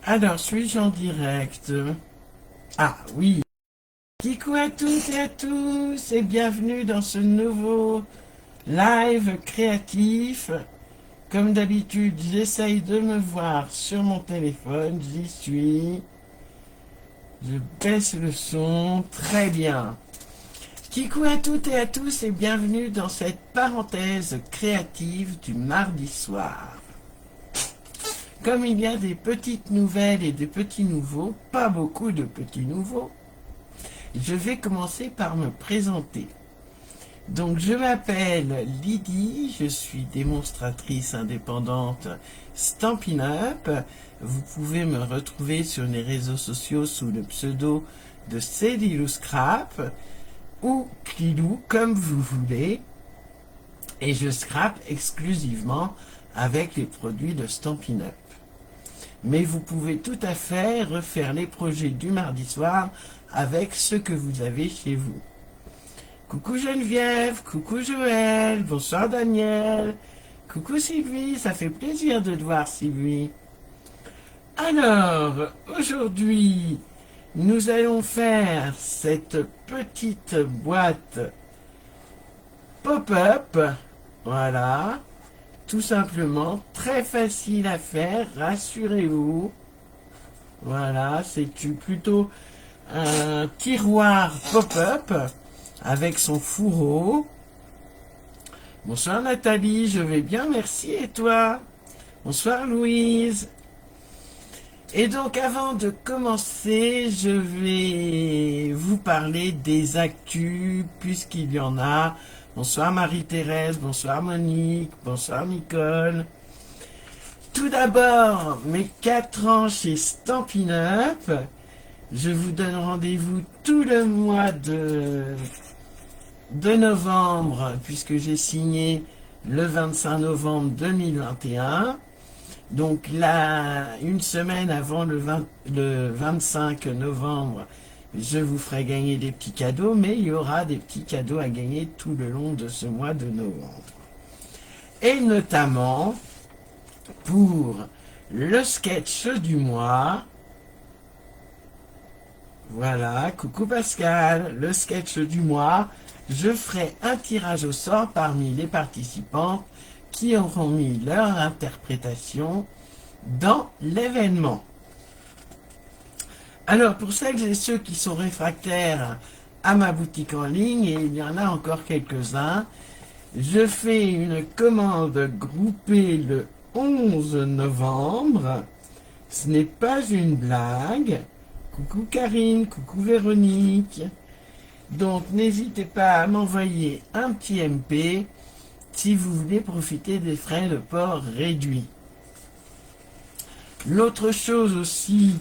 Alors, suis-je en direct? Ah oui. Kikou à toutes et à tous et bienvenue dans ce nouveau live créatif. Comme d'habitude, j'essaye de me voir sur mon téléphone. J'y suis. Je baisse le son. Très bien. Kikou à toutes et à tous et bienvenue dans cette parenthèse créative du mardi soir. Comme il y a des petites nouvelles et des petits nouveaux, pas beaucoup de petits nouveaux, je vais commencer par me présenter. Donc je m'appelle Lydie, je suis démonstratrice indépendante Stampin' Up. Vous pouvez me retrouver sur les réseaux sociaux sous le pseudo de Cédilou Scrap ou Clilou comme vous voulez. Et je scrape exclusivement avec les produits de Stampin' Up. Mais vous pouvez tout à fait refaire les projets du mardi soir avec ce que vous avez chez vous. Coucou Geneviève, coucou Joël, bonsoir Daniel, coucou Sylvie, ça fait plaisir de te voir Sylvie. Alors, aujourd'hui, nous allons faire cette petite boîte pop-up, voilà. Tout simplement, très facile à faire, rassurez-vous. Voilà, c'est plutôt un tiroir pop-up avec son fourreau. Bonsoir Nathalie, je vais bien, merci, et toi? Bonsoir Louise. Et donc avant de commencer, je vais vous parler des actus, puisqu'il y en a. Bonsoir Marie-Thérèse, bonsoir Monique, bonsoir Nicole. Tout d'abord, mes 4 ans chez Stampin' Up. Je vous donne rendez-vous tout le mois de novembre, puisque j'ai signé le 25 novembre 2021. Donc là, une semaine avant le 25 novembre, je vous ferai gagner des petits cadeaux, mais il y aura des petits cadeaux à gagner tout le long de ce mois de novembre. Et notamment, pour le sketch du mois, voilà, coucou Pascal, le sketch du mois, je ferai un tirage au sort parmi les participants qui auront mis leur interprétation dans l'événement. Alors, pour celles et ceux qui sont réfractaires à ma boutique en ligne, et il y en a encore quelques-uns, je fais une commande groupée le 11 novembre. Ce n'est pas une blague. Coucou Karine, coucou Véronique. Donc, n'hésitez pas à m'envoyer un petit MP si vous voulez profiter des frais de port réduits. L'autre chose aussi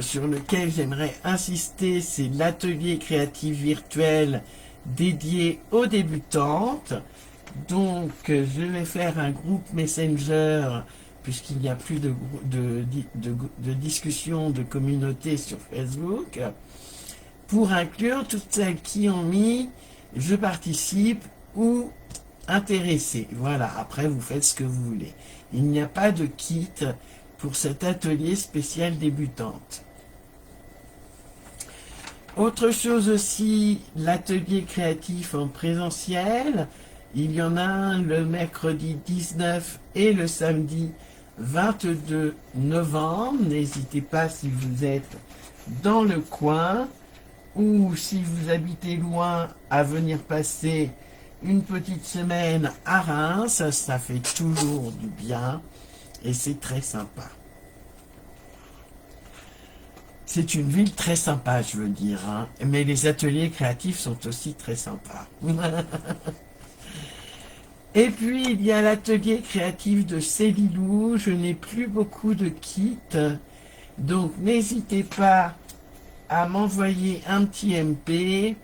sur lequel j'aimerais insister, c'est l'atelier créatif virtuel dédié aux débutantes. Donc, je vais faire un groupe Messenger, puisqu'il n'y a plus de discussion de communauté sur Facebook, pour inclure toutes celles qui ont mis « je participe » ou « intéressé ». Voilà, après vous faites ce que vous voulez. Il n'y a pas de kit pour cet atelier spécial débutante. Autre chose aussi, l'atelier créatif en présentiel. Il y en a un le mercredi 19 et le samedi 22 novembre. N'hésitez pas si vous êtes dans le coin ou si vous habitez loin à venir passer une petite semaine à Reims. Ça fait toujours du bien. Et c'est très sympa. C'est une ville très sympa, je veux dire. Hein. Mais les ateliers créatifs sont aussi très sympas. Et puis, il y a l'atelier créatif de Célilou. Je n'ai plus beaucoup de kits. Donc, n'hésitez pas à m'envoyer un petit MP.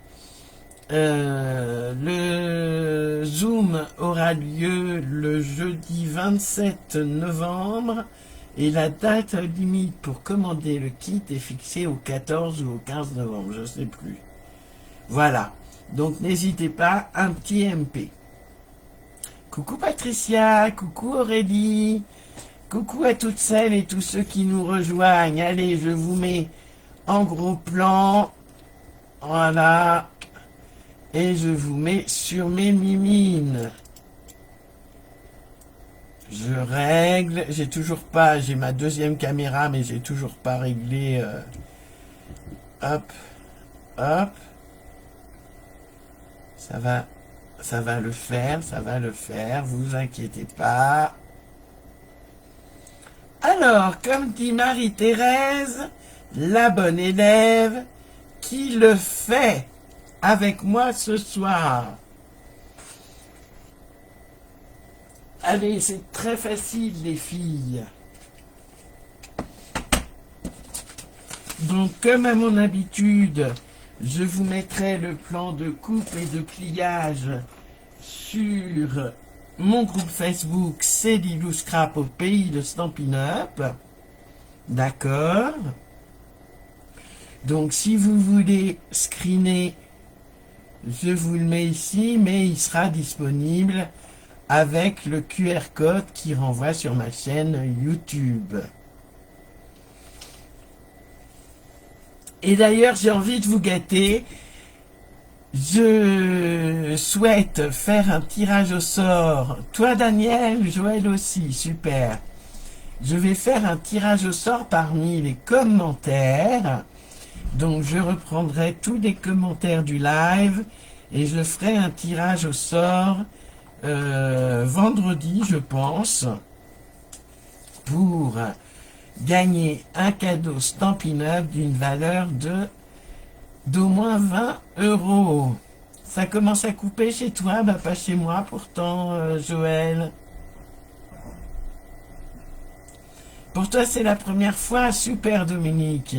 Le Zoom aura lieu le jeudi 27 novembre et la date limite pour commander le kit est fixée au 14 ou au 15 novembre, je ne sais plus. Voilà, donc n'hésitez pas, un petit MP. Coucou Patricia, coucou Aurélie, Coucou à toutes celles et tous ceux qui nous rejoignent. Allez, je vous mets en gros plan. Voilà. Et je vous mets sur mes mimines. Je règle. J'ai toujours pas... J'ai ma deuxième caméra, mais j'ai toujours pas réglé... hop. Hop. Ça va le faire, ça va le faire. Vous inquiétez pas. Alors, comme dit Marie-Thérèse, la bonne élève, qui le fait avec moi ce soir? Allez, c'est très facile, les filles. Donc, comme à mon habitude, je vous mettrai le plan de coupe et de pliage sur mon groupe Facebook, c'est Lilou Scrap au pays de Stampin' Up. D'accord. Donc, si vous voulez screener, je vous le mets ici, mais il sera disponible avec le QR code qui renvoie sur ma chaîne YouTube. Et d'ailleurs, j'ai envie de vous gâter. Je souhaite faire un tirage au sort. Toi, Daniel, Joël aussi, super. Je vais faire un tirage au sort parmi les commentaires. Donc, je reprendrai tous les commentaires du live et je ferai un tirage au sort vendredi, je pense, pour gagner un cadeau Stampin' Up d'une valeur d'au moins 20 €. Ça commence à couper chez toi, bah pas chez moi pourtant, Joël. Pour toi, c'est la première fois, super Dominique.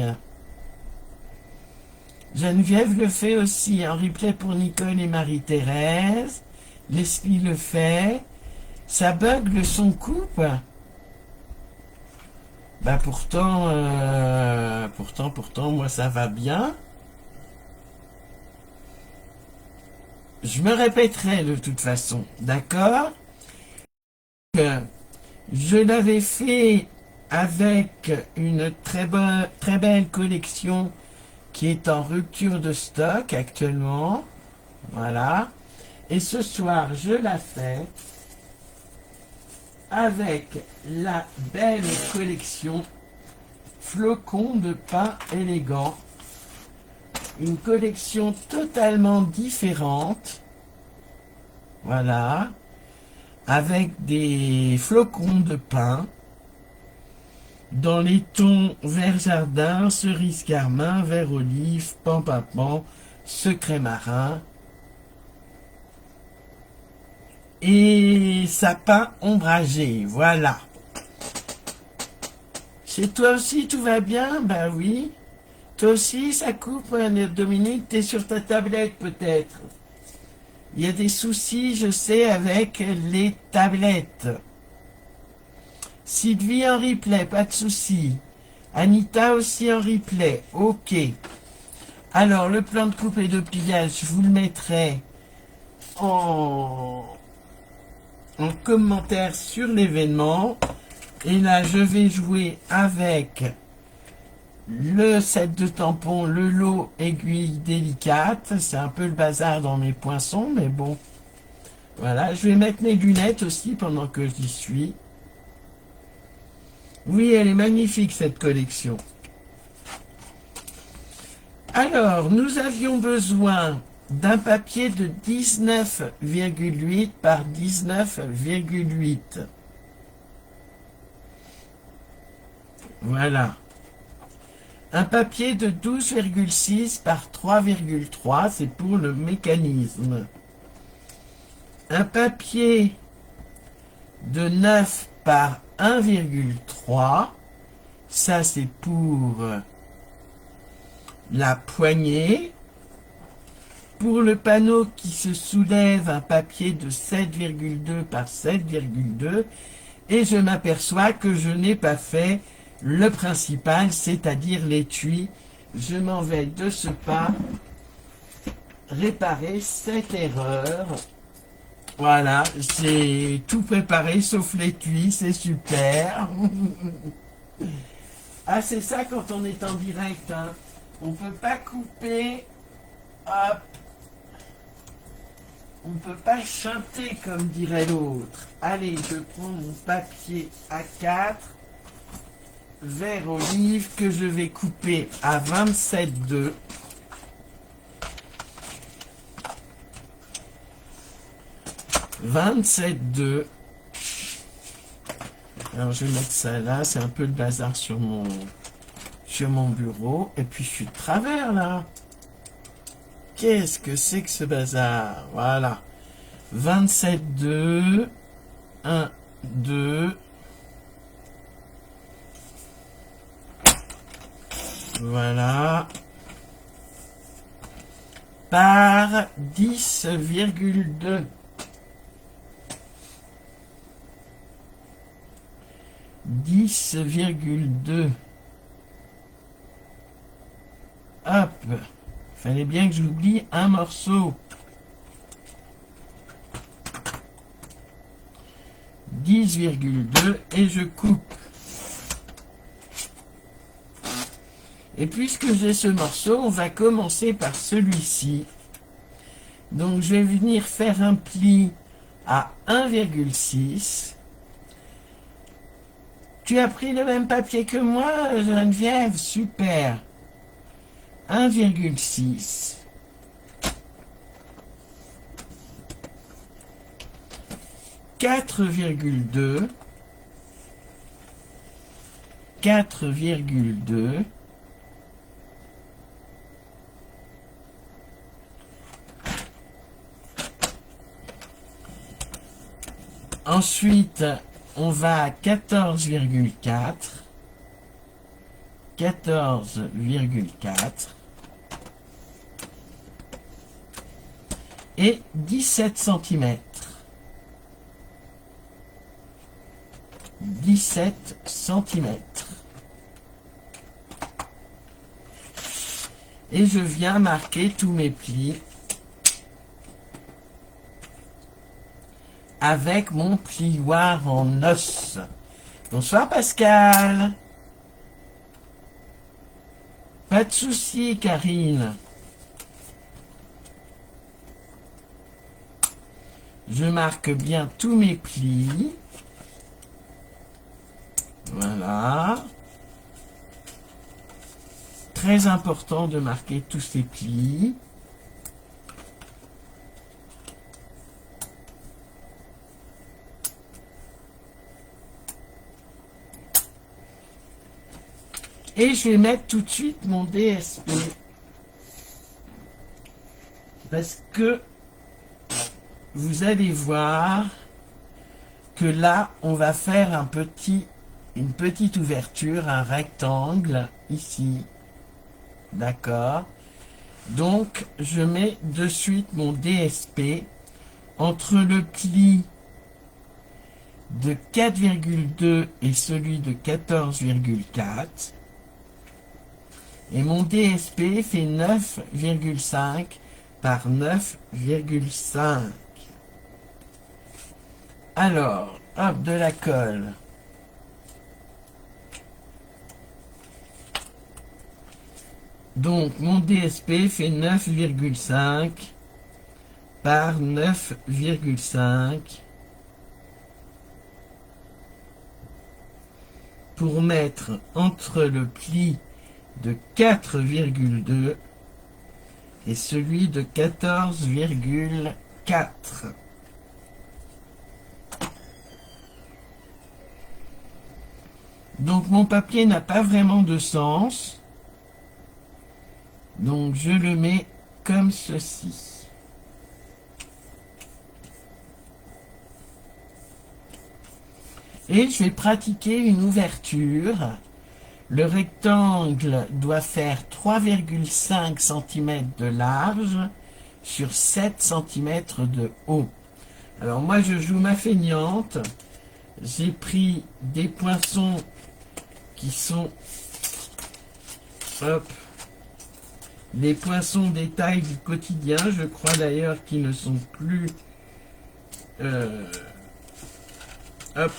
Geneviève le fait aussi en replay pour Nicole et Marie-Thérèse. Leslie le fait. Ça bug, le son coupe. Bah pourtant, moi ça va bien. Je me répéterai de toute façon, d'accord? Je l'avais fait avec une très belle collection qui est en rupture de stock actuellement. Voilà. Et ce soir, je la fais avec la belle collection Flocons de pain élégant. Une collection totalement différente. Voilà. Avec des flocons de pain dans les tons vert jardin, cerise carmin, vert olive, pan-pan-pan, secret marin et sapin ombragé. Voilà. Chez toi aussi, tout va bien? Ben oui. Toi aussi, ça coupe, Dominique, t'es sur ta tablette peut-être. Il y a des soucis, je sais, avec les tablettes. Sylvie en replay, pas de souci. Anita aussi en replay, ok. Alors, le plan de coupe et de pliage, je vous le mettrai en commentaire sur l'événement. Et là, je vais jouer avec le set de tampons, le lot aiguille délicate. C'est un peu le bazar dans mes poinçons, mais bon. Voilà, je vais mettre mes lunettes aussi pendant que j'y suis. Oui, elle est magnifique cette collection. Alors, nous avions besoin d'un papier de 19,8 par 19,8. Voilà. Un papier de 12,6 par 3,3, c'est pour le mécanisme. Un papier de 9 par 1,3, ça c'est pour la poignée. Pour le panneau qui se soulève, un papier de 7,2 par 7,2. Et je m'aperçois que je n'ai pas fait le principal, c'est-à-dire l'étui. Je m'en vais de ce pas réparer cette erreur. Voilà, j'ai tout préparé sauf l'étui, c'est super. Ah, c'est ça quand on est en direct, hein. On peut pas couper, hop, on peut pas chanter comme dirait l'autre. Allez, je prends mon papier A4, vert olive que je vais couper à 27,2. 27,2. Alors je vais mettre ça là, c'est un peu le bazar sur mon bureau. Et puis je suis de travers là. Qu'est-ce que c'est que ce bazar? Voilà. 27,2. 1, 2. Voilà. Par 10,2. 10,2. Hop. Fallait bien que j'oublie un morceau. 10,2 et je coupe. Et puisque j'ai ce morceau, on va commencer par celui-ci. Donc je vais venir faire un pli à 1,6. Tu as pris le même papier que moi, Geneviève? Super. 1,6. 4,2. 4,2. Ensuite, on va à 14,4. 14,4. Et 17 cm. 17 cm. Et je viens marquer tous mes plis avec mon plioir en os. Bonsoir Pascal. Pas de souci Karine. Je marque bien tous mes plis. Voilà. Très important de marquer tous ces plis. Et je vais mettre tout de suite mon DSP. Parce que vous allez voir que là, on va faire une petite ouverture, un rectangle ici. D'accord? Donc, je mets de suite mon DSP entre le pli de 4,2 et celui de 14,4. Et mon DSP fait 9,5 par 9,5. Alors, hop, de la colle. Donc, mon DSP fait 9,5 par 9,5 pour mettre entre le pli de 4,2 et celui de 14,4. Donc mon papier n'a pas vraiment de sens. Donc je le mets comme ceci. Et je vais pratiquer une ouverture. Le rectangle doit faire 3,5 cm de large sur 7 cm de haut. Alors moi je joue ma feignante. J'ai pris des poinçons qui sont, hop, les poinçons des tailles du quotidien. Je crois d'ailleurs qu'ils ne sont plus hop,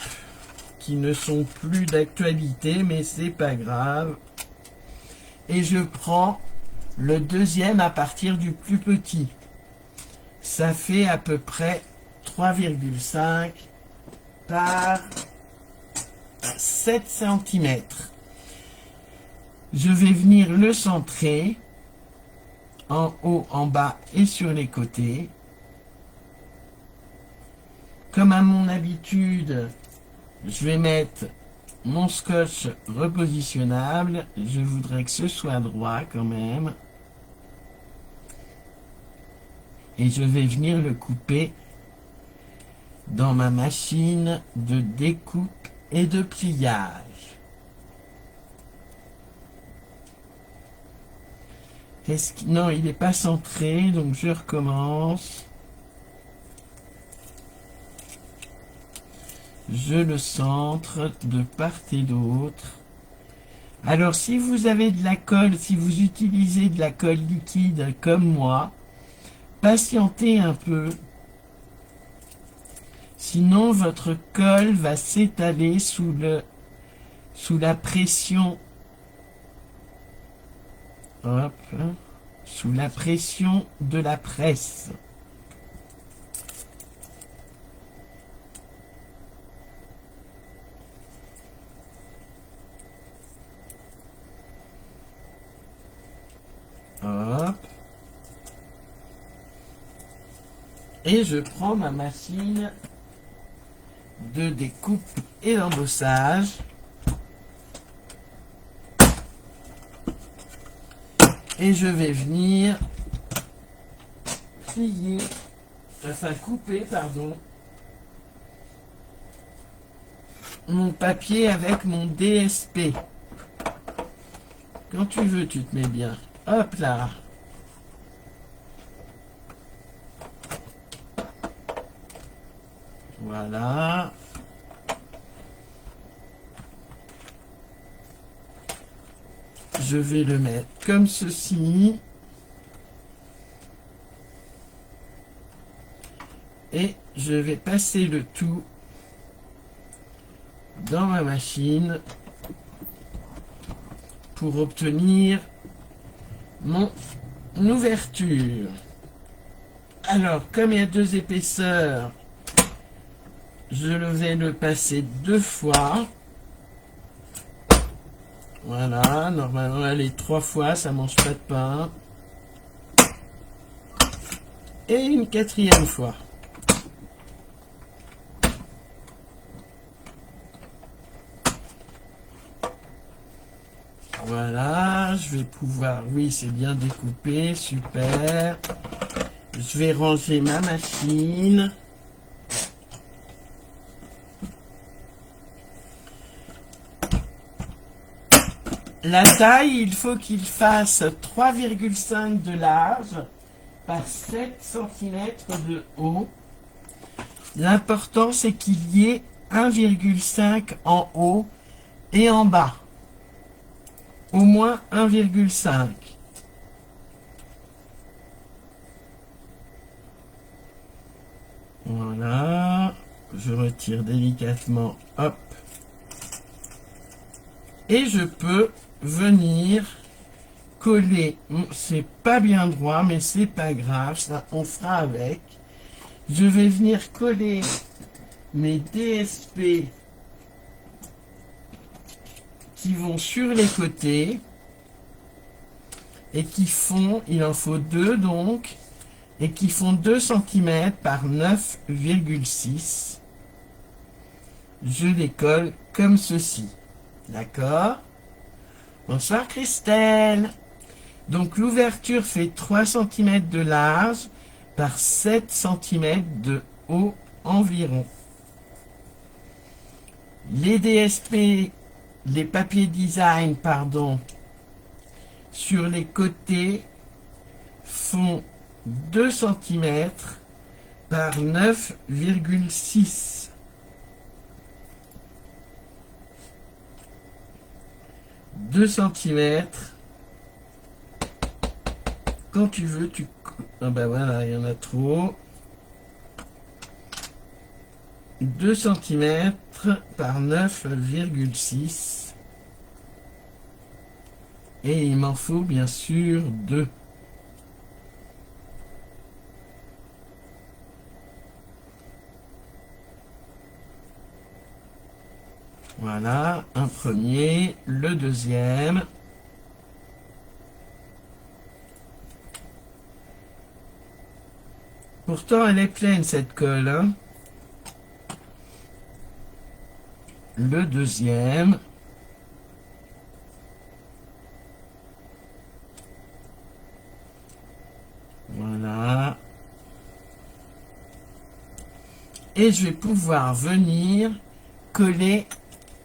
qui ne sont plus d'actualité, mais c'est pas grave. Et je prends le deuxième à partir du plus petit. Ça fait à peu près 3,5 par 7 cm. Je vais venir le centrer en haut, en bas et sur les côtés. Comme à mon habitude, je vais mettre mon scotch repositionnable. Je voudrais que ce soit droit quand même. Et je vais venir le couper dans ma machine de découpe et de pliage. Non, il n'est pas centré, donc je recommence. Je le centre de part et d'autre. Alors, si vous avez de la colle, si vous utilisez de la colle liquide comme moi, patientez un peu. Sinon, votre colle va s'étaler sous la pression. Hop, sous la pression de la presse. Hop. Et je prends ma machine de découpe et d'embossage. Et je vais venir couper, pardon, mon papier avec mon DSP. Quand tu veux, tu te mets bien. Hop là. Voilà. Je vais le mettre comme ceci. Et je vais passer le tout dans ma machine pour obtenir mon ouverture. Alors, comme il y a deux épaisseurs, je vais le passer 2 fois. Voilà, normalement, allez, 3 fois, ça mange pas de pain. Et une 4e fois. Voilà, je vais pouvoir... Oui, c'est bien découpé, super. Je vais ranger ma machine. La taille, il faut qu'il fasse 3,5 de large par 7 cm de haut. L'important, c'est qu'il y ait 1,5 en haut et en bas. Au moins 1,5. Voilà. Je retire délicatement. Hop. Et je peux venir coller. C'est pas bien droit, mais c'est pas grave. Ça, on fera avec. Je vais venir coller mes DSP qui vont sur les côtés et qui font, il en faut 2 donc, et qui font 2 cm par 9,6. Je les colle comme ceci. D'accord? Bonsoir Christelle. Donc l'ouverture fait 3 cm de large par 7 cm de haut environ. Les DSP, les papiers design, pardon, sur les côtés font 2 cm par 9,6. 2 cm. Quand tu veux, tu... Ah ben voilà, il y en a trop. 2 cm par 9,6. Et il m'en faut bien sûr 2. Voilà, un premier, le deuxième. Pourtant, elle est pleine, cette colle, hein. Le deuxième. Voilà. Et je vais pouvoir venir coller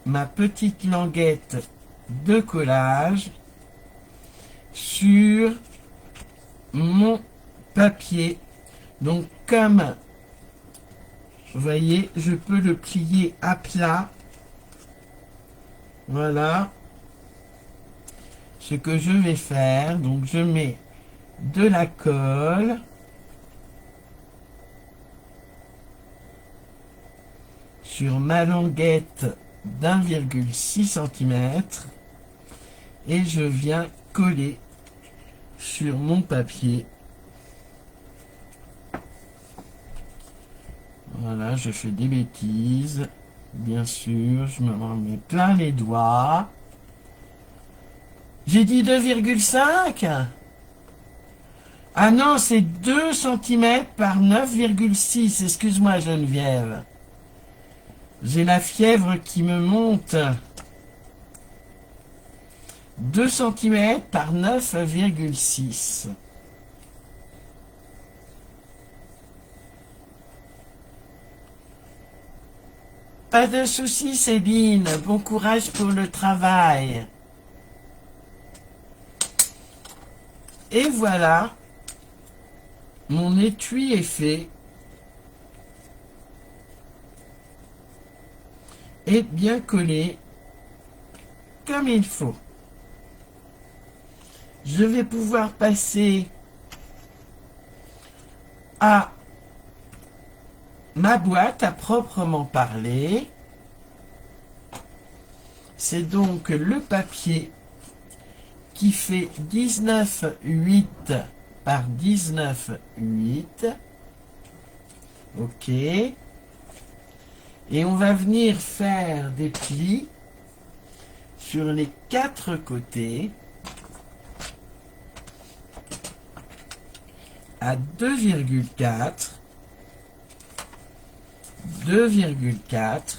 ma petite languette de collage sur mon papier. Donc comme vous voyez, je peux le plier à plat. Voilà ce que je vais faire. Donc je mets de la colle sur ma languette d'1,6 cm et je viens coller sur mon papier. Voilà, je fais des bêtises, bien sûr, je me remets plein les doigts. J'ai dit 2,5. Ah non, c'est 2 cm par 9,6. Excuse-moi, Geneviève. J'ai la fièvre qui me monte. 2 cm par 9,6. Pas de soucis, Céline. Bon courage pour le travail. Et voilà. Mon étui est fait. Et bien collé. Comme il faut. Je vais pouvoir passer à ma boîte à proprement parler. C'est donc le papier qui fait 19,8 par 19,8. Ok. Et on va venir faire des plis sur les 4 côtés à 2,4, 2,4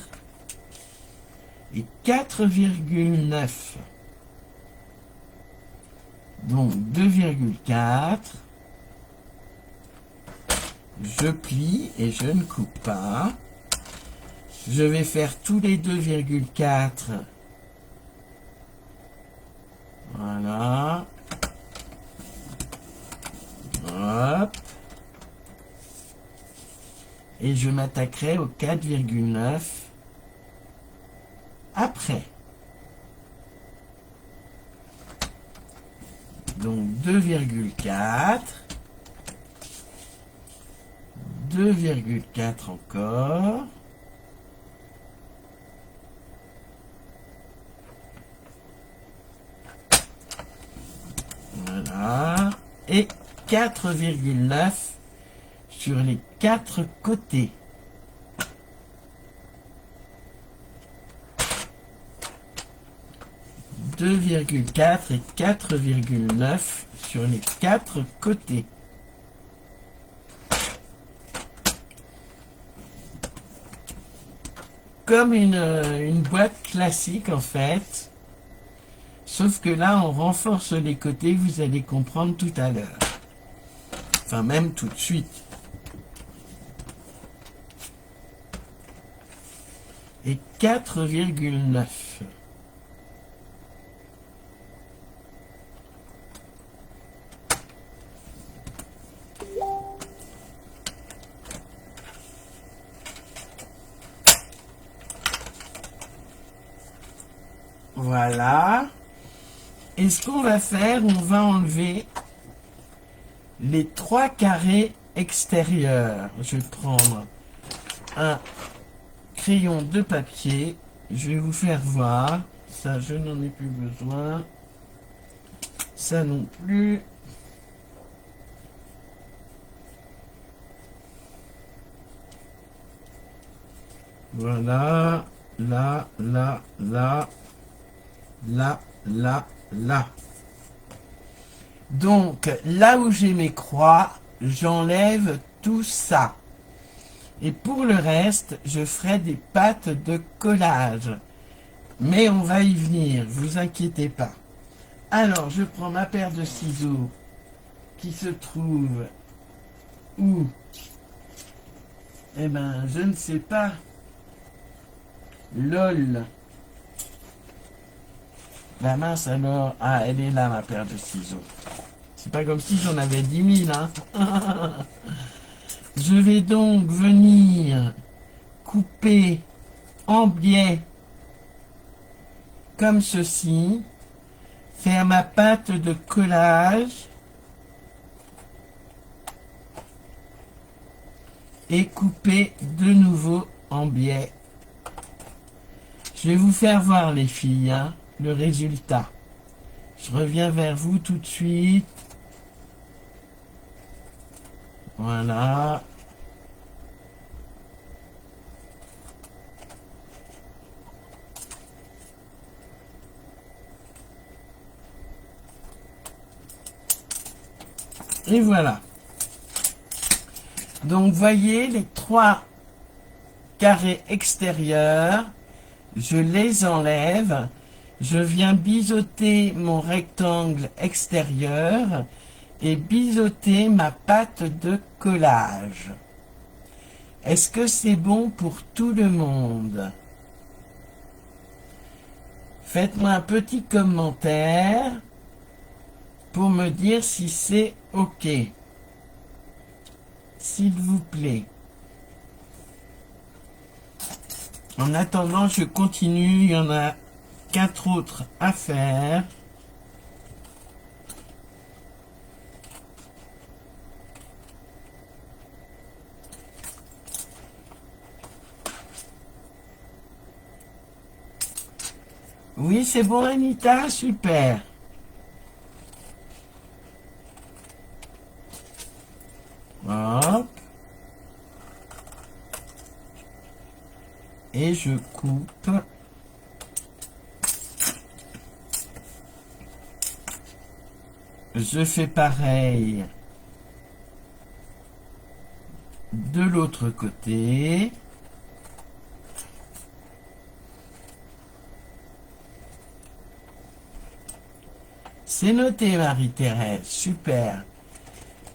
et 4,9. Donc 2,4, je plie et je ne coupe pas. Je vais faire tous les 2,4. Voilà. Hop. Et je m'attaquerai au 4,9 après. Donc 2,4. 2,4 encore. Voilà. Et 4,9 sur les 4 côtés. « 2,4 et 4,9 sur les 4 côtés. » Comme une boîte classique en fait. Sauf que là, on renforce les côtés, vous allez comprendre tout à l'heure. Enfin, même tout de suite. Et 4,9. Voilà. Et ce qu'on va faire, on va enlever les 3 carrés extérieurs. Je vais prendre un crayon de papier. Je vais vous faire voir. Ça, je n'en ai plus besoin. Ça non plus. Voilà. Là, là, là. Là, là, là. Donc, là où j'ai mes croix, j'enlève tout ça. Et pour le reste, je ferai des pattes de collage. Mais on va y venir, vous inquiétez pas. Alors, je prends ma paire de ciseaux qui se trouve où? Eh ben, je ne sais pas. LOL. La mince alors. Ah, elle est là, ma paire de ciseaux. C'est pas comme si j'en avais 10 000, hein. Je vais donc venir couper en biais comme ceci, faire ma pâte de collage et couper de nouveau en biais. Je vais vous faire voir les filles, hein, le résultat. Je reviens vers vous tout de suite. Voilà. Et voilà. Donc, voyez les 3 carrés extérieurs. Je les enlève. Je viens biseauter mon rectangle extérieur et biseauter ma pâte de collage. Est-ce que c'est bon pour tout le monde? Faites-moi un petit commentaire pour me dire si c'est OK. S'il vous plaît. En attendant, je continue. Il y en a 4 autres à faire. Oui, c'est bon, Anita, super. Hop. Et je coupe. Je fais pareil de l'autre côté. C'est noté, Marie-Thérèse. Super.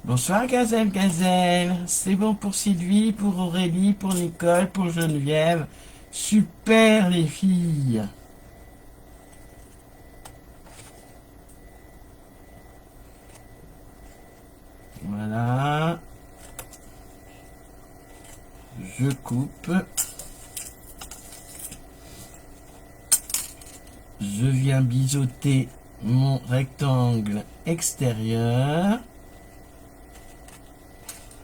Bonsoir, Gazelle, Gazelle. C'est bon pour Sylvie, pour Aurélie, pour Nicole, pour Geneviève. Super, les filles. Voilà. Je coupe. Je viens biseauter mon rectangle extérieur.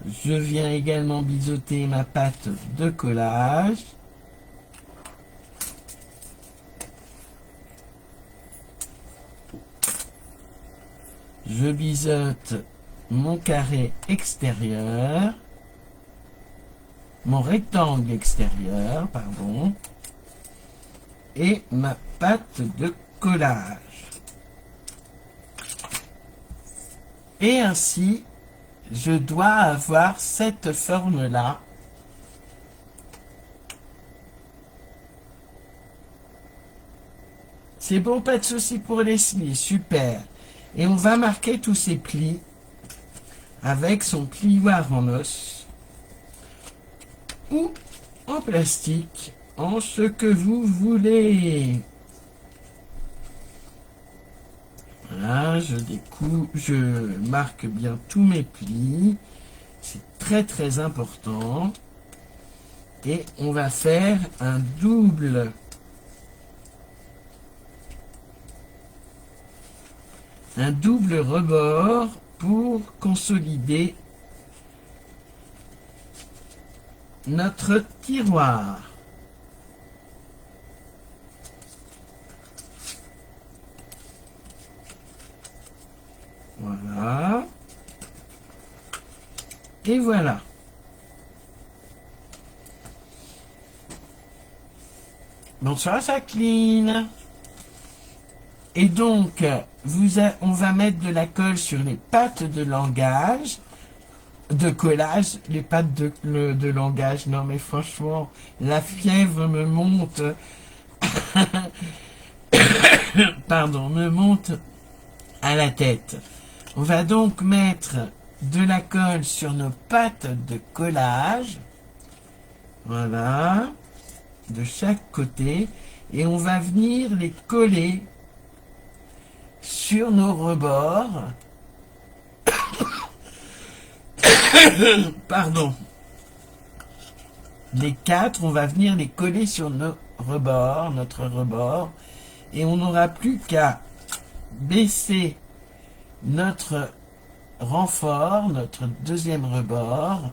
Je viens également biseauter ma pâte de collage. Je biseaute mon carré extérieur, mon rectangle extérieur, pardon, et ma pâte de collage. Et ainsi, je dois avoir cette forme-là. C'est bon, pas de souci pour Leslie, super. Et on va marquer tous ces plis avec son plioir en os ou en plastique, en ce que vous voulez. Voilà, je découpe, je marque bien tous mes plis. C'est très très important. Et on va faire un double rebord pour consolider notre tiroir. Et voilà. Bonsoir Jacqueline. Et donc, on va mettre de la colle sur les pattes de langage, de collage, les pattes de langage. Non mais franchement, la fièvre me monte. Pardon, me monte à la tête. On va donc mettre de la colle sur nos pattes de collage. Voilà. De chaque côté. Et on va venir les coller sur nos rebords. Pardon. Les 4, on va venir les coller sur nos rebords, notre rebord. Et on n'aura plus qu'à baisser notre renfort, notre deuxième rebord,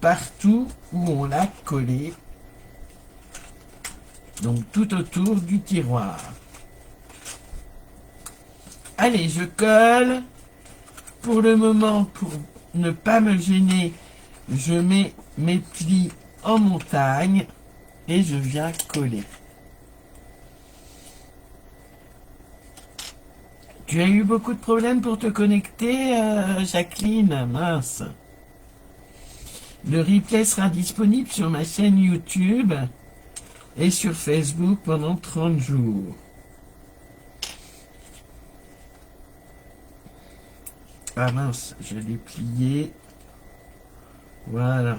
partout où on l'a collé. Donc tout autour du tiroir. Allez, je colle. Pour le moment, pour ne pas me gêner, je mets mes plis en montagne et je viens coller. Tu as eu beaucoup de problèmes pour te connecter, Jacqueline? Mince. Le replay sera disponible sur ma chaîne YouTube et sur Facebook pendant 30 jours. Ah mince, je l'ai plié. Voilà.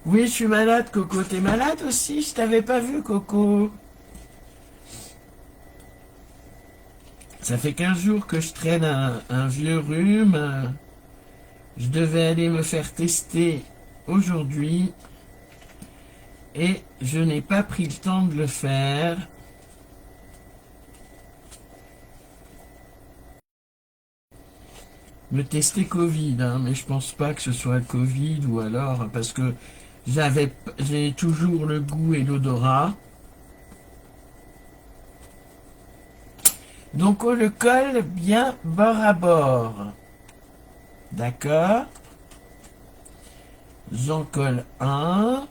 Oui, je suis malade, Coco. T'es malade aussi? Je t'avais pas vu, Coco. Ça fait 15 jours que je traîne un vieux rhume. Je devais aller me faire tester aujourd'hui. Et je n'ai pas pris le temps de le faire. Me tester Covid, hein, mais je pense pas que ce soit le Covid ou alors parce que j'ai toujours le goût et l'odorat. Donc on le colle bien bord à bord. D'accord? J'en colle un.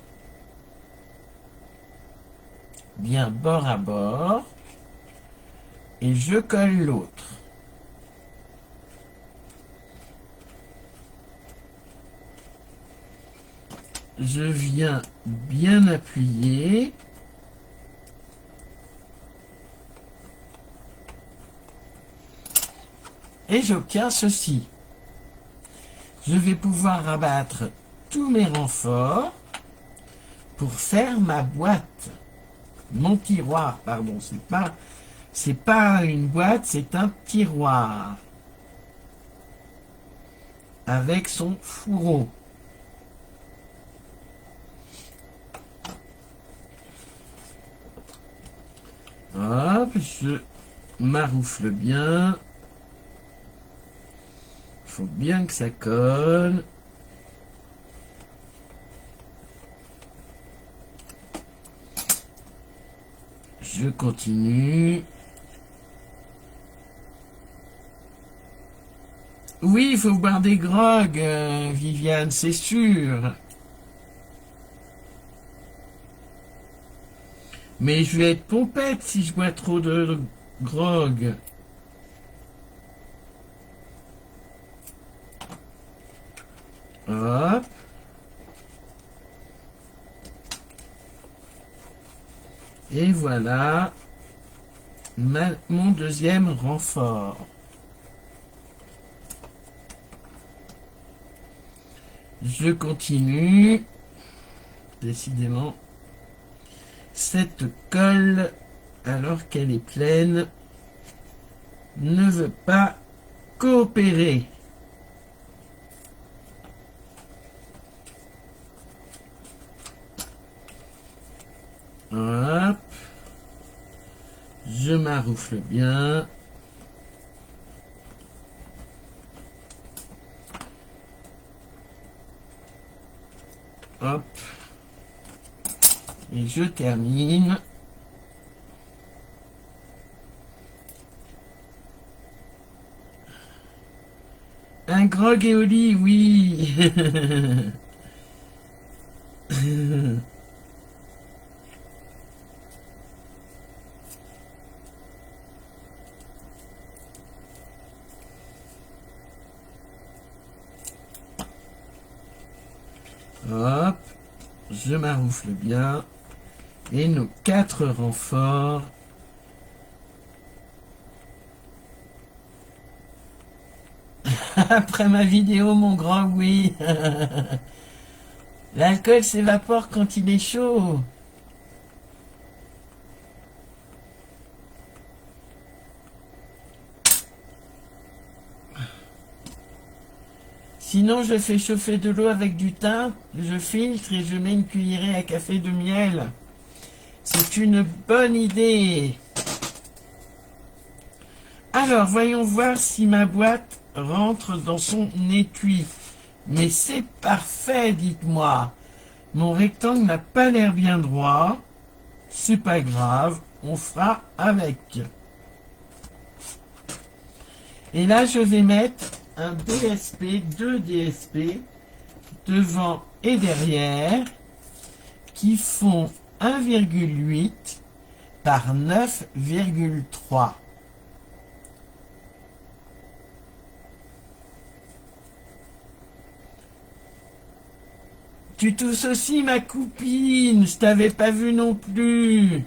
Bien bord à bord. Et je colle l'autre. Je viens bien appuyer. Et j'obtiens ceci. Je vais pouvoir rabattre tous mes renforts pour faire ma boîte. Mon tiroir, pardon, c'est pas une boîte, c'est un tiroir. Avec son fourreau. Hop, je maroufle bien. Il faut bien que ça colle. Je continue. Oui, il faut boire des grogs, Viviane, c'est sûr. Mais je vais être pompette si je bois trop de grog. Hop. Et voilà mon deuxième renfort. Je continue. Décidément, cette colle, alors qu'elle est pleine, ne veut pas coopérer. Hop. Je maroufle bien. Hop. Et je termine. Un grog et au lit, oui. Hop, je maroufle bien. Et nos 4 renforts. Après ma vidéo, mon grand, oui. L'alcool s'évapore quand il est chaud. Sinon, je fais chauffer de l'eau avec du thym, je filtre et je mets une cuillerée à café de miel. C'est une bonne idée. Alors, voyons voir si ma boîte rentre dans son étui. Mais c'est parfait, dites-moi. Mon rectangle n'a pas l'air bien droit. C'est pas grave, on fera avec. Et là, je vais mettre un DSP, 2 DSP, devant et derrière, qui font 1,8 par 9,3. Tu tousses aussi, ma copine, je t'avais pas vu non plus.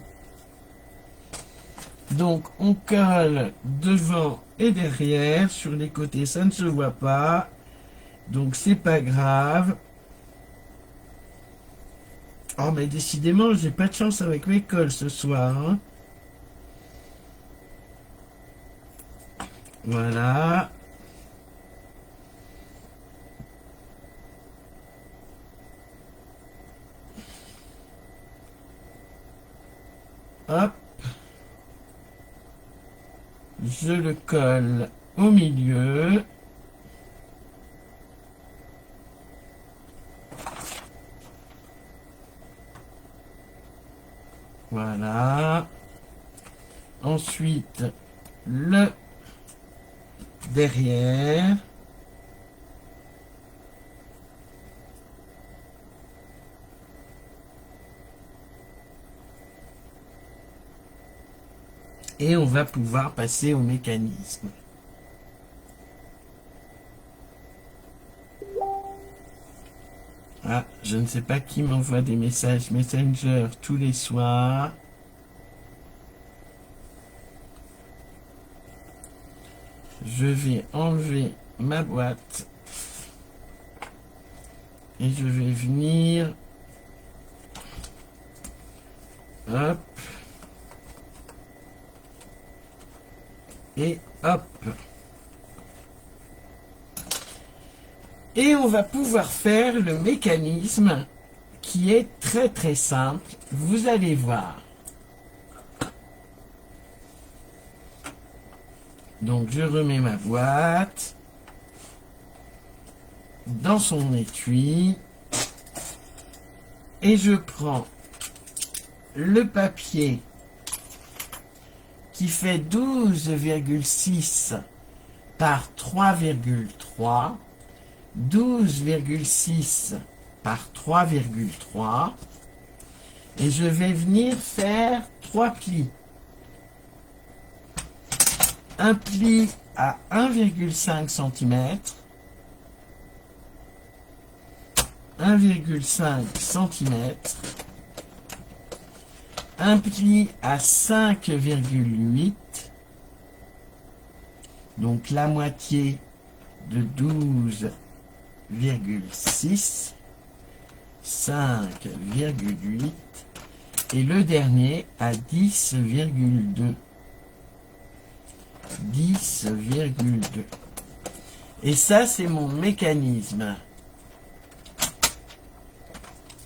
Donc, on colle devant et derrière, sur les côtés, ça ne se voit pas. Donc, c'est pas grave. Oh, mais décidément, j'ai pas de chance avec mes colles ce soir. Hein. Voilà. Hop. Je le colle au milieu. Voilà. Ensuite, le derrière. Et on va pouvoir passer au mécanisme. Ah, je ne sais pas qui m'envoie des messages Messenger tous les soirs. Je vais enlever ma boîte. Et je vais venir. Hop. Et hop. Et on va pouvoir faire le mécanisme qui est très très simple. Vous allez voir. Donc je remets ma boîte dans son étui et je prends le papier qui fait 12,6 par 3,3, 12,6 par 3,3 et je vais venir faire 3 plis. Un pli à 1,5 cm, 1,5 cm, un pli à 5,8, donc la moitié de 12,6, 5,8 et le dernier à 10,2. 10,2. Et ça, c'est mon mécanisme.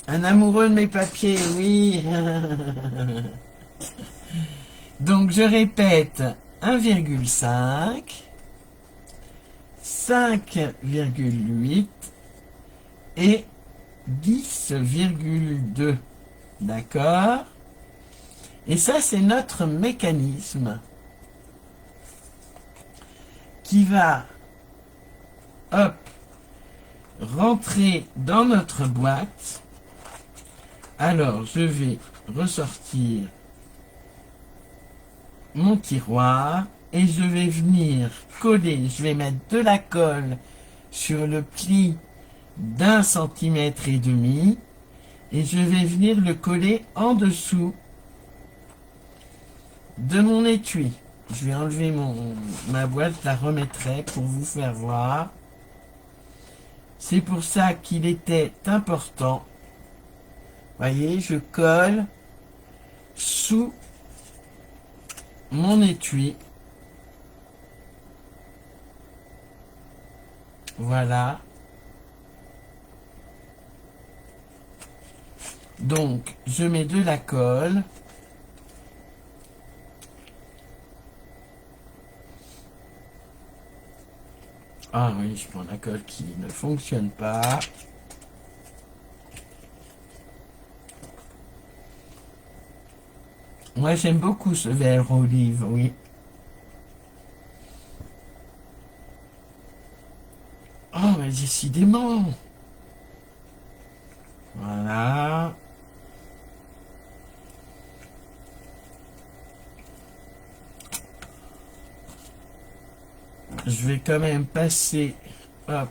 Un amoureux de mes papiers, oui. Donc, je répète, 1,5, 5,8 et 10,2. D'accord? Et ça, c'est notre mécanisme qui va, hop, rentrer dans notre boîte. Alors, je vais ressortir mon tiroir et je vais venir coller, je vais mettre de la colle sur le pli d'1,5 cm et je vais venir le coller en dessous de mon étui. Je vais enlever ma boîte, je la remettrai pour vous faire voir. C'est pour ça qu'il était important. Voyez, je colle sous mon étui. Voilà. Donc, je mets de la colle. Ah oui, je prends la colle qui ne fonctionne pas. Moi, j'aime beaucoup ce verre olive, oui. Oh, mais décidément. Voilà. Je vais quand même passer, hop,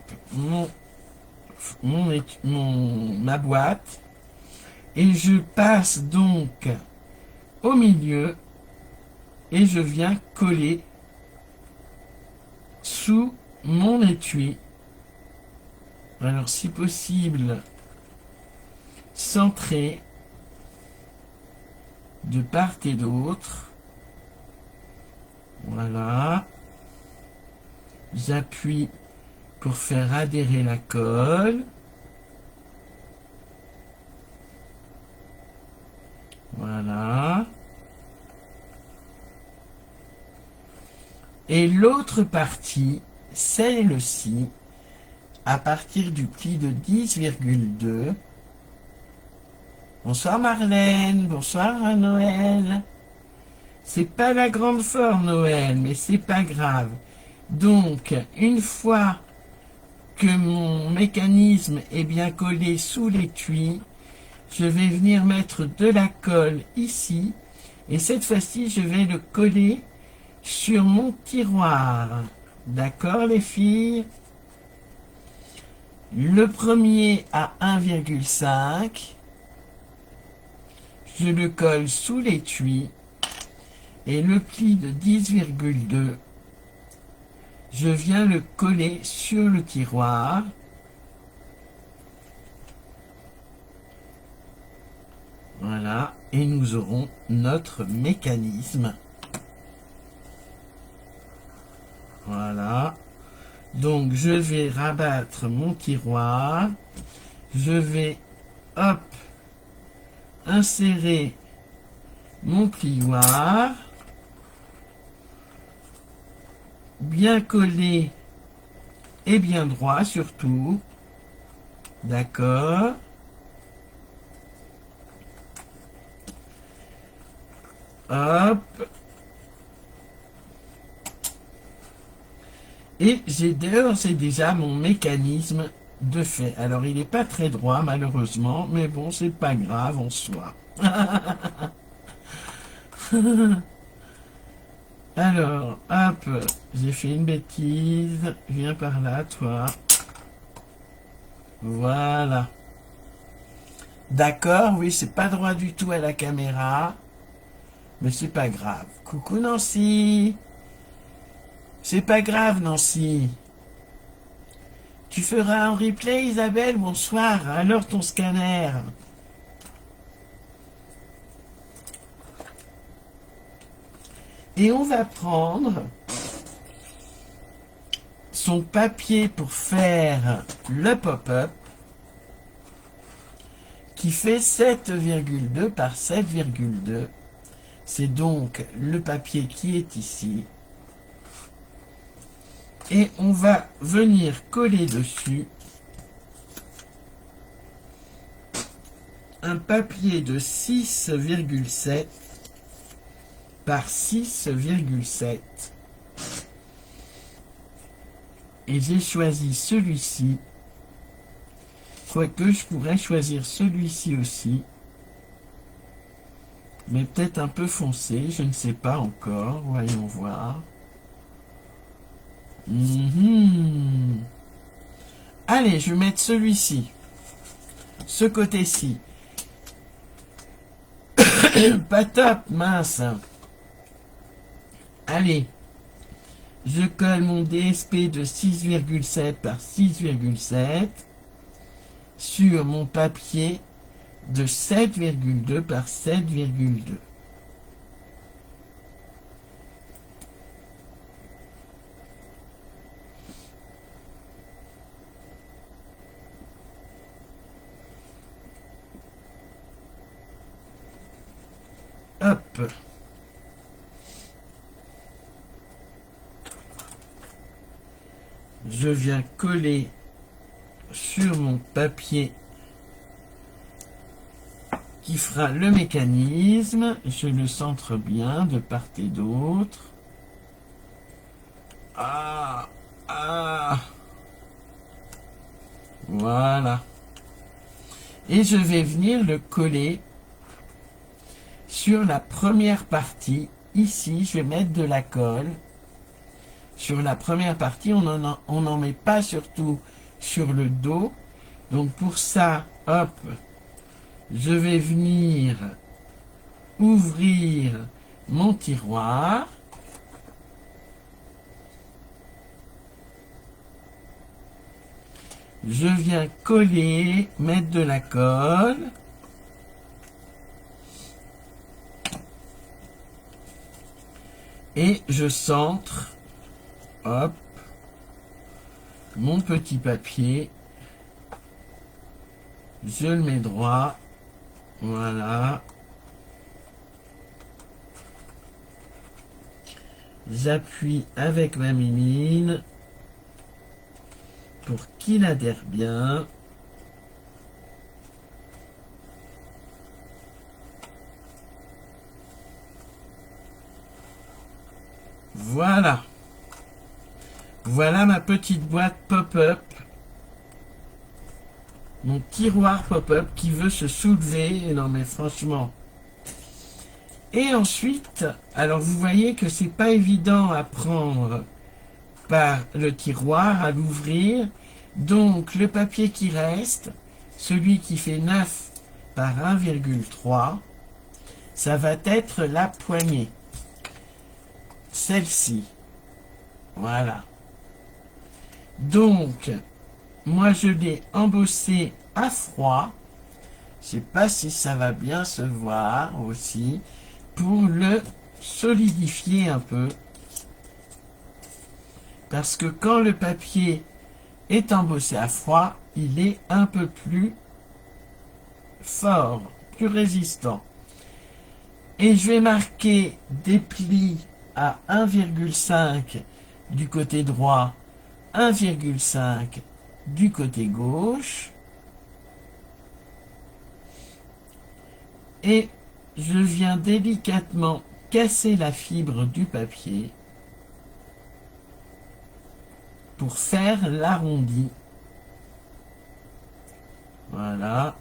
ma boîte. Et je passe donc au milieu et je viens coller sous mon étui. Alors, si possible, centrer de part et d'autre. Voilà. J'appuie pour faire adhérer la colle. Voilà. Et l'autre partie, celle-ci, à partir du pli de 10,2. Bonsoir Marlène, bonsoir Noël. C'est pas la grande forme Noël, mais c'est pas grave. Donc, une fois que mon mécanisme est bien collé sous l'étui, je vais venir mettre de la colle ici. Et cette fois-ci, je vais le coller sur mon tiroir. D'accord les filles? Le premier à 1,5. Je le colle sous l'étui. Et le pli de 10,2. Je viens le coller sur le tiroir. Voilà. Et nous aurons notre mécanisme. Voilà. Donc, je vais rabattre mon tiroir. Je vais, hop, insérer mon plioir. Bien collé et bien droit surtout. D'accord. Hop. Et j'ai d'ores et déjà mon mécanisme de fait. Alors il n'est pas très droit malheureusement, mais bon, c'est pas grave en soi. Alors, hop, j'ai fait une bêtise. Viens par là, toi. Voilà. D'accord, oui, c'est pas droit du tout à la caméra. Mais c'est pas grave. Coucou Nancy. C'est pas grave, Nancy. Tu feras un replay, Isabelle? Bonsoir. Alors ton scanner. Et on va prendre son papier pour faire le pop-up qui fait 7,2 par 7,2. C'est donc le papier qui est ici. Et on va venir coller dessus un papier de 6,7 par 6,7. Et j'ai choisi celui-ci. Quoique je pourrais choisir celui-ci aussi. Mais peut-être un peu foncé, je ne sais pas encore. Voyons voir. Allez, je vais mettre celui-ci. Ce côté-ci. Pas top, mince. Allez. Je colle mon DSP de 6,7 par 6,7 sur mon papier de 7,2 par 7,2. Hop. Je viens coller sur mon papier qui fera le mécanisme. Je le centre bien de part et d'autre. Voilà. Et je vais venir le coller sur la première partie. Ici, je vais mettre de la colle. Sur la première partie, on n'en met pas surtout sur le dos. Donc pour ça, hop, je vais venir ouvrir mon tiroir. Je viens coller, mettre de la colle. Et je centre, hop, mon petit papier. Je le mets droit. Voilà. J'appuie avec ma mimine pour qu'il adhère bien. Voilà. Voilà ma petite boîte pop-up. Mon tiroir pop-up qui veut se soulever. Et non mais franchement. Et ensuite, alors vous voyez que c'est pas évident à prendre par le tiroir, à l'ouvrir. Donc le papier qui reste, celui qui fait 9 par 1,3, ça va être la poignée. Celle-ci. Voilà. Donc, moi je l'ai embossé à froid. Je sais pas si ça va bien se voir aussi. Pour le solidifier un peu. Parce que quand le papier est embossé à froid, il est un peu plus fort, plus résistant. Et je vais marquer des plis à 1,5 du côté droit, 1,5 du côté gauche. Et je viens délicatement casser la fibre du papier pour faire l'arrondi. Voilà.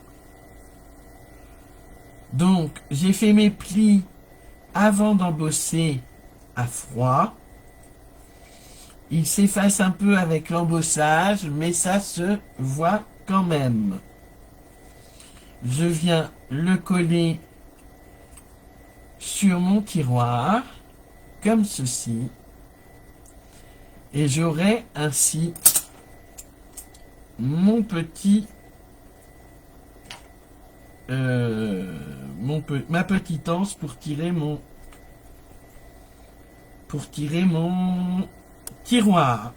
Donc, j'ai fait mes plis avant d'embosser à froid. Il s'efface un peu avec l'embossage, mais ça se voit quand même. Je viens le coller sur mon tiroir, comme ceci. Et j'aurai ainsi mon petit ma petite anse pour tirer mon tiroir.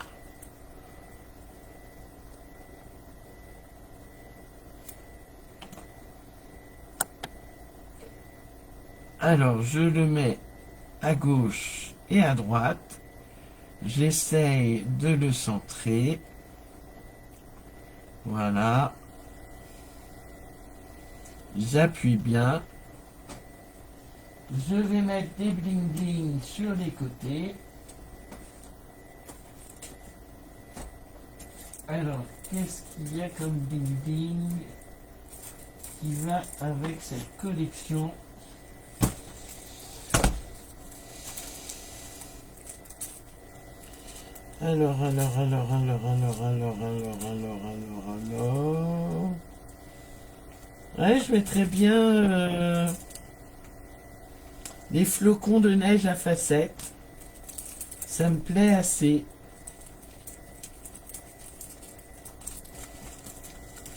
Alors je le mets à gauche et à droite. J'essaye de le centrer. Voilà. J'appuie bien. Je vais mettre des bling bling sur les côtés. Alors, qu'est-ce qu'il y a comme ding-ding qui va avec cette collection? Alors. Ouais, je mettrais bien les flocons de neige à facettes. Ça me plaît assez.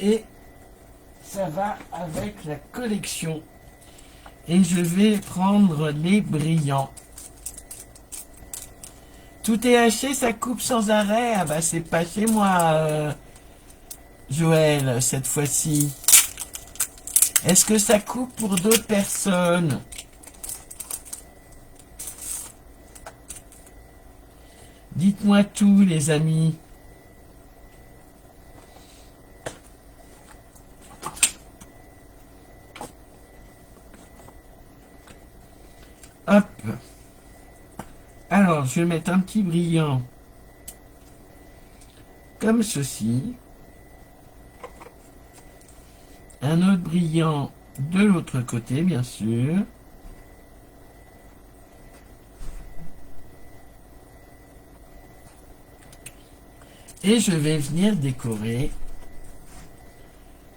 Et ça va avec la collection. Et je vais prendre les brillants. Tout est haché, ça coupe sans arrêt. Ah bah c'est pas chez moi, Joël, cette fois-ci. Est-ce que ça coupe pour d'autres personnes? Dites-moi tout, les amis. Hop. Alors, je vais mettre un petit brillant comme ceci. Un autre brillant de l'autre côté, bien sûr. Et je vais venir décorer.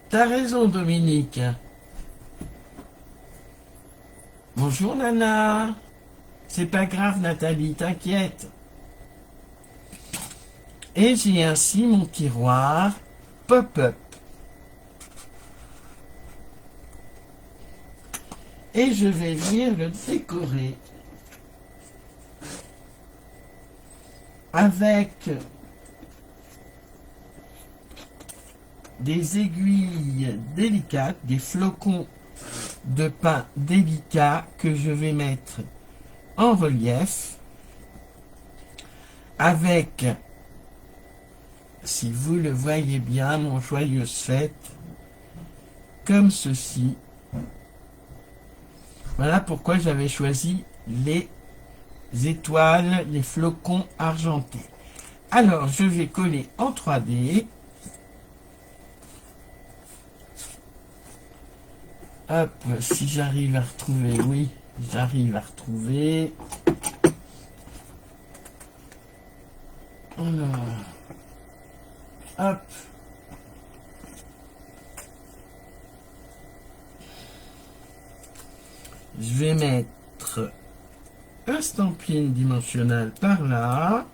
T'as raison, Dominique. Bonjour, Nana. C'est pas grave, Nathalie, t'inquiète. Et j'ai ainsi mon tiroir pop-up. Et je vais venir le décorer avec des aiguilles délicates, des flocons de pain délicats que je vais mettre en relief avec, si vous le voyez bien, mon joyeuse fête, comme ceci. Voilà pourquoi j'avais choisi les étoiles, les flocons argentés. Alors, je vais coller en 3D. Hop, si j'arrive à retrouver, oui, j'arrive à retrouver. Alors, hop. Je vais mettre un stamping dimensionnel par là.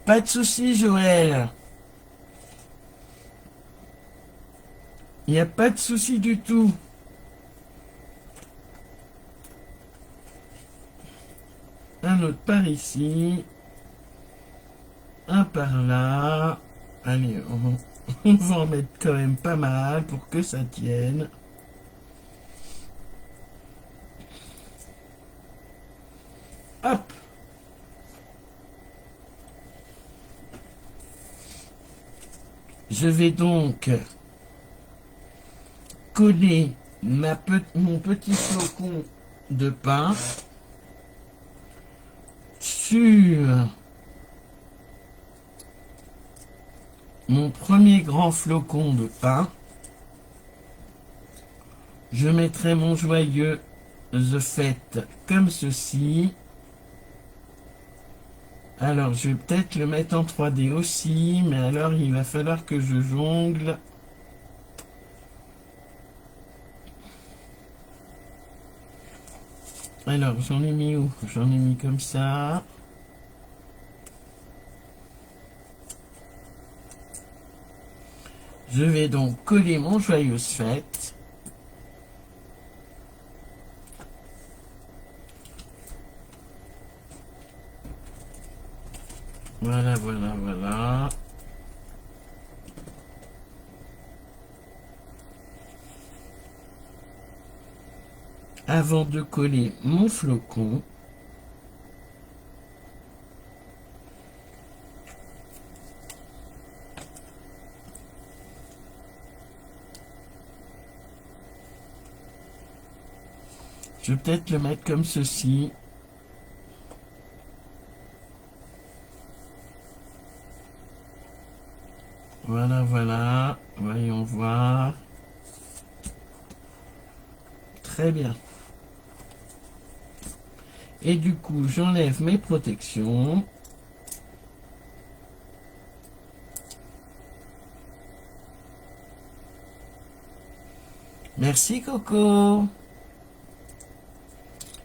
Pas de souci, Joël. Il n'y a pas de souci du tout. Un autre par ici. Un par là. Allez, on va en mettre quand même pas mal pour que ça tienne. Hop. Je vais donc coller mon petit flocon de pain sur mon premier grand flocon de pain. Je mettrai mon joyeux fête comme ceci. Alors, je vais peut-être le mettre en 3D aussi, mais alors il va falloir que je jongle. Alors, j'en ai mis où? J'en ai mis comme ça. Je vais donc coller mon joyeuse fête. Voilà, voilà, voilà. Avant de coller mon flocon, je vais peut-être le mettre comme ceci. Voilà, voilà. Voyons voir. Très bien. Et du coup, j'enlève mes protections. Merci Coco.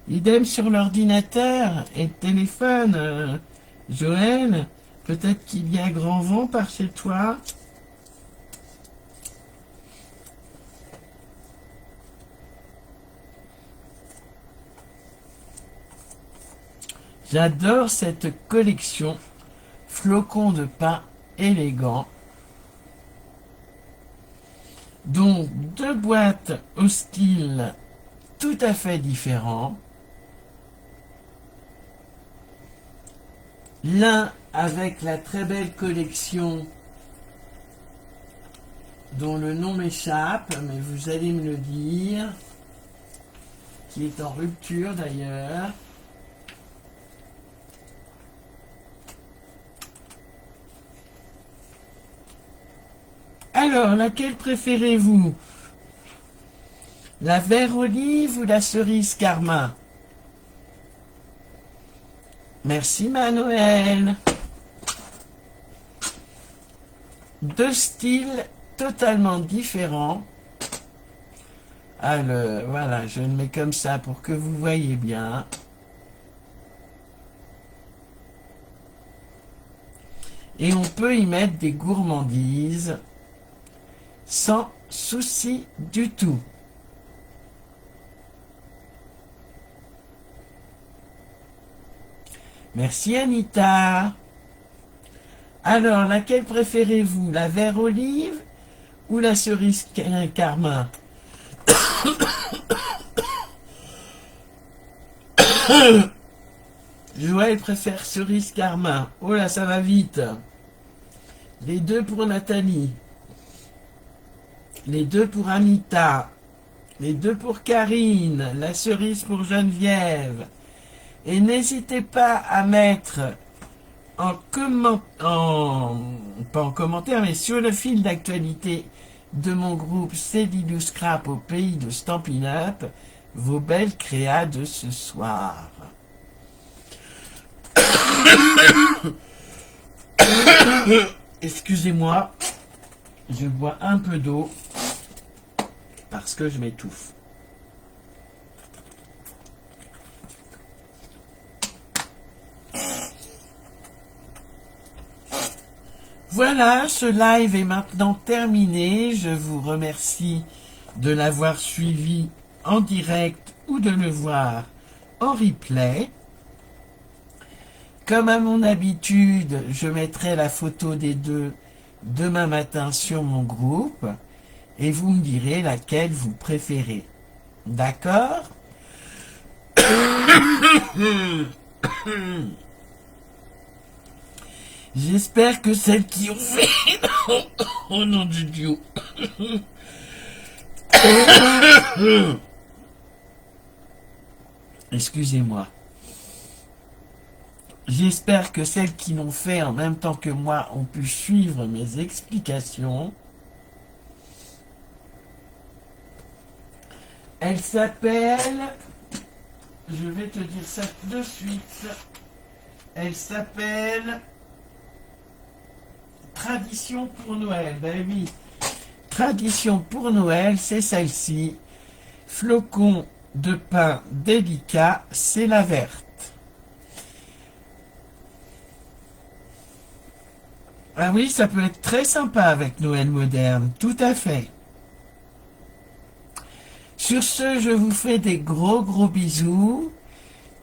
Idem sur l'ordinateur et le téléphone. Joël, peut-être qu'il y a grand vent par chez toi. J'adore cette collection flocons de pain élégants. Donc deux boîtes au style tout à fait différent. L'un avec la très belle collection dont le nom m'échappe, mais vous allez me le dire, qui est en rupture d'ailleurs. Alors, laquelle préférez-vous? La vert olive ou la cerise carmin? Merci Manuel. Deux styles totalement différents. Alors, voilà, je le mets comme ça pour que vous voyez bien. Et on peut y mettre des gourmandises sans souci du tout. Merci Anita. Alors, laquelle préférez-vous? La vert olive ou la cerise carmin? Joël préfère cerise carmin. Oh là, ça va vite. Les deux pour Nathalie. Les deux pour Anita. Les deux pour Karine. La cerise pour Geneviève. Et n'hésitez pas à mettre pas en commentaire, mais sur le fil d'actualité de mon groupe Cédilou Scrap au pays de Stampin' Up, vos belles créas de ce soir. Excusez-moi, je bois un peu d'eau parce que je m'étouffe. Voilà, ce live est maintenant terminé. Je vous remercie de l'avoir suivi en direct ou de le voir en replay. Comme à mon habitude, je mettrai la photo des deux demain matin sur mon groupe et vous me direz laquelle vous préférez. D'accord? J'espère que celles qui ont fait... Oh non de Dieu. Excusez-moi. J'espère que celles qui l'ont fait en même temps que moi ont pu suivre mes explications. Elle s'appelle... Je vais te dire ça de suite. Elle s'appelle... Tradition pour Noël. Ben oui. Tradition pour Noël, c'est celle-ci. Flocons de pain délicat, c'est la verte. Ah oui, ça peut être très sympa avec Noël moderne, tout à fait. Sur ce, je vous fais des gros bisous.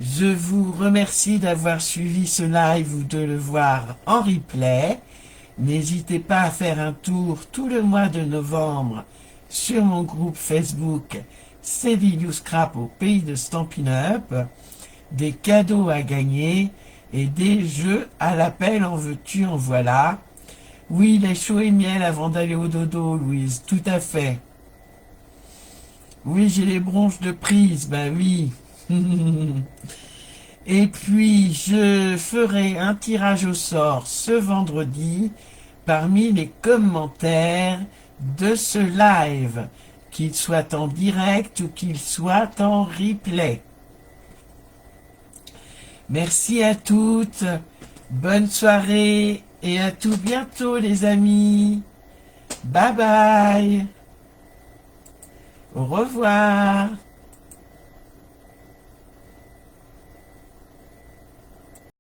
Je vous remercie d'avoir suivi ce live ou de le voir en replay. N'hésitez pas à faire un tour tout le mois de novembre sur mon groupe Facebook Cédilou Scrap au pays de Stampin' Up. Des cadeaux à gagner et des jeux à l'appel en veux-tu, en voilà. Oui, les chaud et miel avant d'aller au dodo, Louise, tout à fait. Oui, j'ai les bronches de prise, ben oui. Et puis, je ferai un tirage au sort ce vendredi parmi les commentaires de ce live, qu'il soit en direct ou qu'il soit en replay. Merci à toutes, bonne soirée et à tout bientôt les amis. Bye bye. Au revoir.